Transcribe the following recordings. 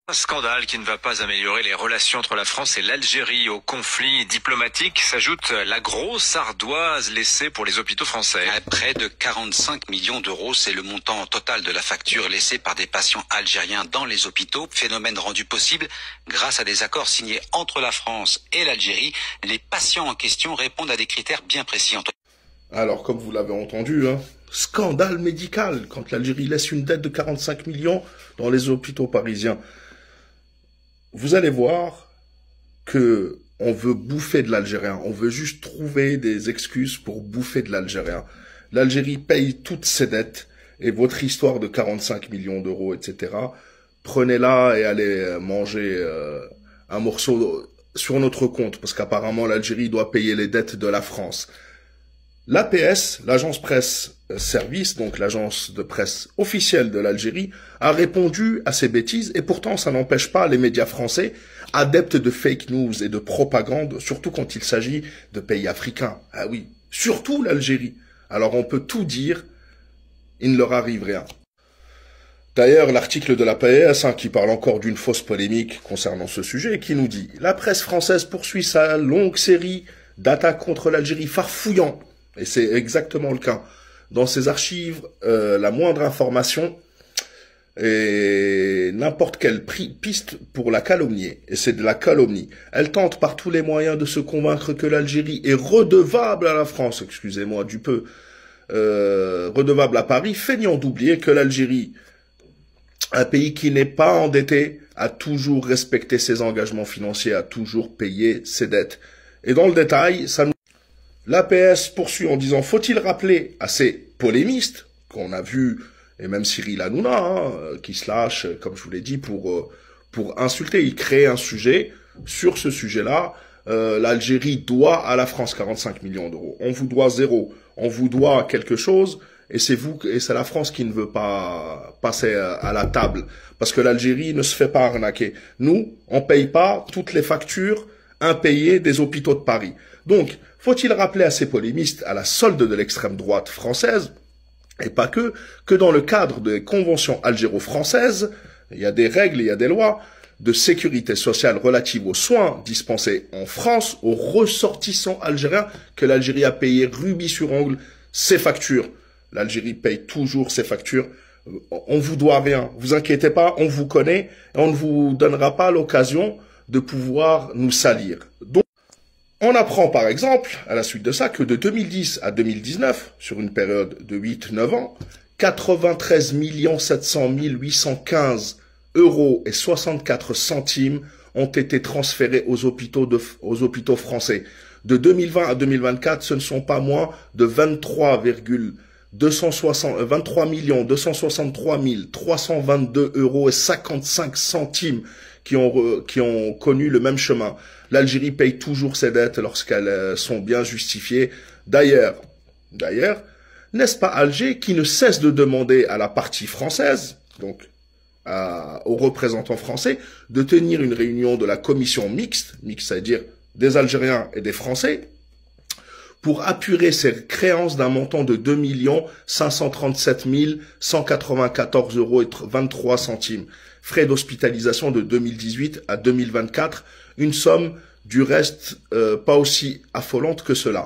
Un scandale qui ne va pas améliorer les relations entre la France et l'Algérie. Au conflit diplomatique s'ajoute la grosse ardoise laissée pour les hôpitaux français. À près de 45 millions d'euros, c'est le montant total de la facture laissée par des patients algériens dans les hôpitaux. Phénomène rendu possible grâce à des accords signés entre la France et l'Algérie. Les patients en question répondent à des critères bien précis. Alors, comme vous l'avez entendu, scandale médical quand l'Algérie laisse une dette de 45 millions dans les hôpitaux parisiens. Vous allez voir que on veut bouffer de l'Algérien. On veut juste trouver des excuses pour bouffer de l'Algérien. L'Algérie paye toutes ses dettes et votre histoire de 45 millions d'euros, etc., prenez-la et allez manger un morceau sur notre compte parce qu'apparemment l'Algérie doit payer les dettes de la France. L'APS, l'agence presse service, donc l'agence de presse officielle de l'Algérie, a répondu à ces bêtises et pourtant ça n'empêche pas les médias français, adeptes de fake news et de propagande, surtout quand il s'agit de pays africains. Ah oui, surtout l'Algérie. Alors on peut tout dire, il ne leur arrive rien. D'ailleurs, l'article de l'APS, qui parle encore d'une fausse polémique concernant ce sujet, qui nous dit « La presse française poursuit sa longue série d'attaques contre l'Algérie farfouillant ». Et c'est exactement le cas. Dans ses archives, la moindre information et n'importe quelle piste pour la calomnier. Et c'est de la calomnie. Elle tente par tous les moyens de se convaincre que l'Algérie est redevable à la France, excusez-moi du peu, redevable à Paris, feignant d'oublier que l'Algérie, un pays qui n'est pas endetté, a toujours respecté ses engagements financiers, a toujours payé ses dettes. Et dans le détail, ça nous... L'APS poursuit en disant, faut-il rappeler à ces polémistes, qu'on a vu, et même Cyril Hanouna, qui se lâche, comme je vous l'ai dit, pour insulter, il crée un sujet, sur ce sujet-là, l'Algérie doit à la France 45 millions d'euros. On vous doit zéro, on vous doit quelque chose, et c'est vous, et c'est la France qui ne veut pas passer à la table, parce que l'Algérie ne se fait pas arnaquer. Nous, on paye pas toutes les factures impayées des hôpitaux de Paris. Donc, faut-il rappeler à ces polémistes, à la solde de l'extrême droite française, et pas que dans le cadre des conventions algéro-françaises, il y a des règles, il y a des lois de sécurité sociale relatives aux soins dispensés en France aux ressortissants algériens que l'Algérie a payé rubis sur ongle ses factures. L'Algérie paye toujours ses factures. On vous doit rien. Vous inquiétez pas, on vous connaît et on ne vous donnera pas l'occasion de pouvoir nous salir. Donc, on apprend par exemple, à la suite de ça, que de 2010 à 2019, sur une période de 8-9 ans, 93 700 815 euros et 64 centimes ont été transférés aux hôpitaux français. De 2020 à 2024, ce ne sont pas moins de 23 263 322 euros et 55 centimes qui ont connu le même chemin. L'Algérie paye toujours ses dettes lorsqu'elles sont bien justifiées. D'ailleurs, n'est-ce pas Alger qui ne cesse de demander à la partie française, donc aux représentants français, de tenir une réunion de la commission mixte, c'est-à-dire des Algériens et des Français, pour apurer ses créances d'un montant de 2 537 194 euros et 23 centimes. Frais d'hospitalisation de 2018 à 2024, une somme du reste pas aussi affolante que cela.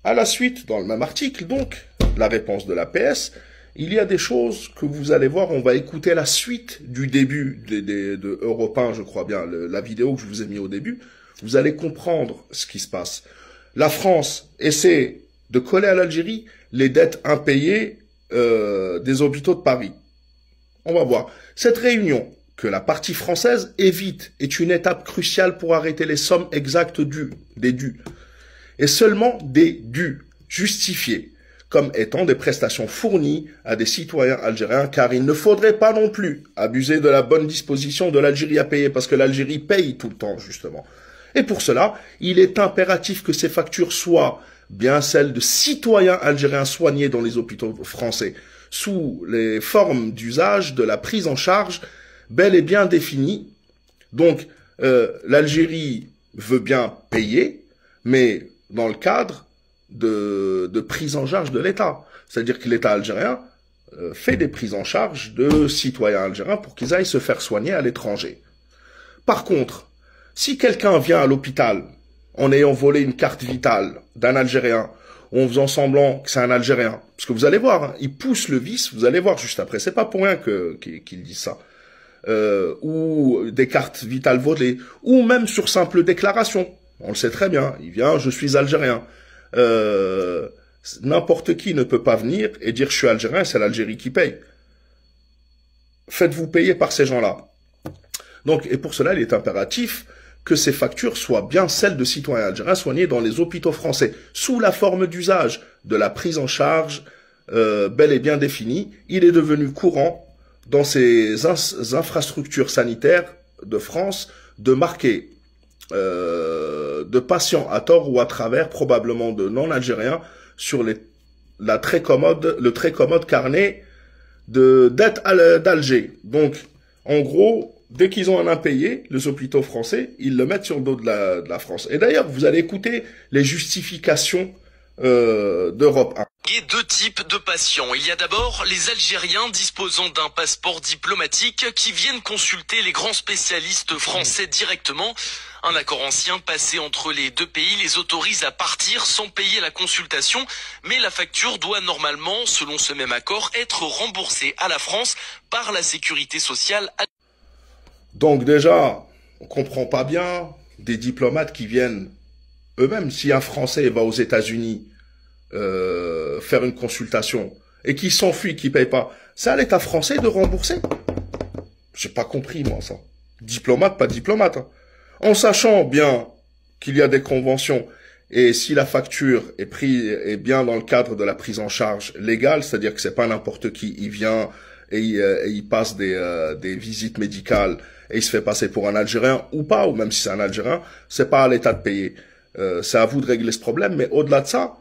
À la suite, dans le même article, donc, la réponse de l'APS, il y a des choses que vous allez voir, on va écouter la suite du début de Europe 1, je crois bien, la vidéo que je vous ai mis au début, vous allez comprendre ce qui se passe. La France essaie de coller à l'Algérie les dettes impayées des hôpitaux de Paris. On va voir. Cette réunion que la partie française évite est une étape cruciale pour arrêter les sommes exactes des dus. Et seulement des dus justifiés comme étant des prestations fournies à des citoyens algériens, car il ne faudrait pas non plus abuser de la bonne disposition de l'Algérie à payer, parce que l'Algérie paye tout le temps, justement. Et pour cela, il est impératif que ces factures soient bien celles de citoyens algériens soignés dans les hôpitaux français, sous les formes d'usage de la prise en charge bel et bien définies. Donc, l'Algérie veut bien payer, mais dans le cadre de prise en charge de l'État. C'est-à-dire que l'État algérien fait des prises en charge de citoyens algériens pour qu'ils aillent se faire soigner à l'étranger. Par contre, si quelqu'un vient à l'hôpital en ayant volé une carte vitale d'un Algérien, en faisant semblant que c'est un Algérien, parce que vous allez voir, hein, il pousse le vice, vous allez voir juste après, c'est pas pour rien qu'il dit ça, ou des cartes vitales volées, ou même sur simple déclaration, on le sait très bien, il vient, je suis Algérien, n'importe qui ne peut pas venir et dire je suis Algérien, c'est l'Algérie qui paye. Faites-vous payer par ces gens-là. Donc, et pour cela, il est impératif que ces factures soient bien celles de citoyens algériens soignés dans les hôpitaux français, sous la forme d'usage de la prise en charge bel et bien définie. Il est devenu courant dans ces infrastructures sanitaires de France de marquer de patients à tort ou à travers, probablement de non-algériens, sur le très commode carnet de dette d'Alger. Donc, en gros, dès qu'ils ont un impayé, les hôpitaux français, ils le mettent sur le dos de la France. Et d'ailleurs, vous allez écouter les justifications d'Europe 1. Il y a deux types de patients. Il y a d'abord les Algériens disposant d'un passeport diplomatique qui viennent consulter les grands spécialistes français directement. Un accord ancien passé entre les deux pays les autorise à partir sans payer la consultation, mais la facture doit normalement, selon ce même accord, être remboursée à la France par la sécurité sociale. Donc déjà, on comprend pas bien des diplomates qui viennent eux-mêmes. Si un Français va aux États-Unis faire une consultation et qui s'enfuit, qui paye pas, c'est à l'État français de rembourser. J'ai pas compris moi ça. Diplomate, pas diplomate. Hein. En sachant bien qu'il y a des conventions et si la facture est bien dans le cadre de la prise en charge légale, c'est-à-dire que c'est pas n'importe qui, il vient et il passe des visites médicales et il se fait passer pour un Algérien ou pas, ou même si c'est un Algérien, c'est pas à l'État de payer. C'est à vous de régler ce problème, mais au-delà de ça,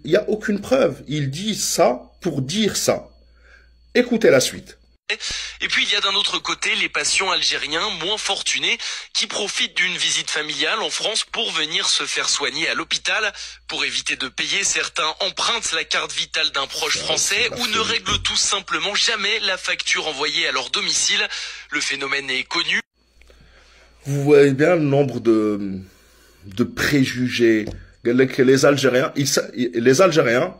il n'y a aucune preuve. Ils disent ça pour dire ça. Écoutez la suite. Et puis il y a d'un autre côté les patients algériens moins fortunés qui profitent d'une visite familiale en France pour venir se faire soigner à l'hôpital. Pour éviter de payer, certains empruntent la carte vitale d'un proche français ou ne règlent tout simplement jamais la facture envoyée à leur domicile. Le phénomène est connu. Vous voyez bien le nombre de préjugés que les Algériens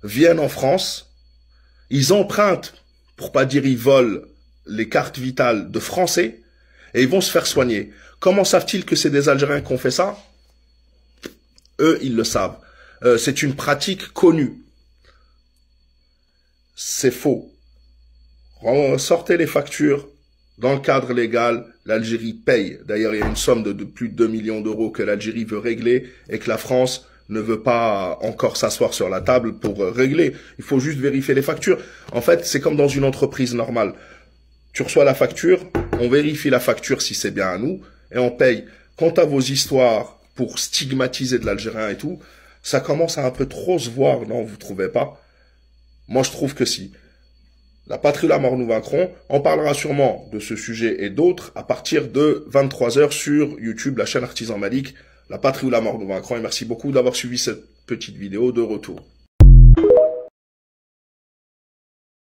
viennent en France, ils empruntent, pour pas dire ils volent, les cartes vitales de Français et ils vont se faire soigner. Comment savent-ils que c'est des Algériens qui ont fait ça? Eux, ils le savent. C'est une pratique connue. C'est faux. Sortez les factures. Dans le cadre légal, l'Algérie paye. D'ailleurs, il y a une somme de plus de 2 millions d'euros que l'Algérie veut régler et que la France ne veut pas encore s'asseoir sur la table pour régler. Il faut juste vérifier les factures. En fait, c'est comme dans une entreprise normale. Tu reçois la facture, on vérifie la facture si c'est bien à nous et on paye. Quant à vos histoires pour stigmatiser de l'Algérien et tout, ça commence à un peu trop se voir, non, vous trouvez pas? Moi, je trouve que si. La patrie ou la mort nous vaincront. On parlera sûrement de ce sujet et d'autres à partir de 23h sur YouTube, la chaîne Artisan Malik. La patrie ou la mort nous vaincront. Et merci beaucoup d'avoir suivi cette petite vidéo de retour.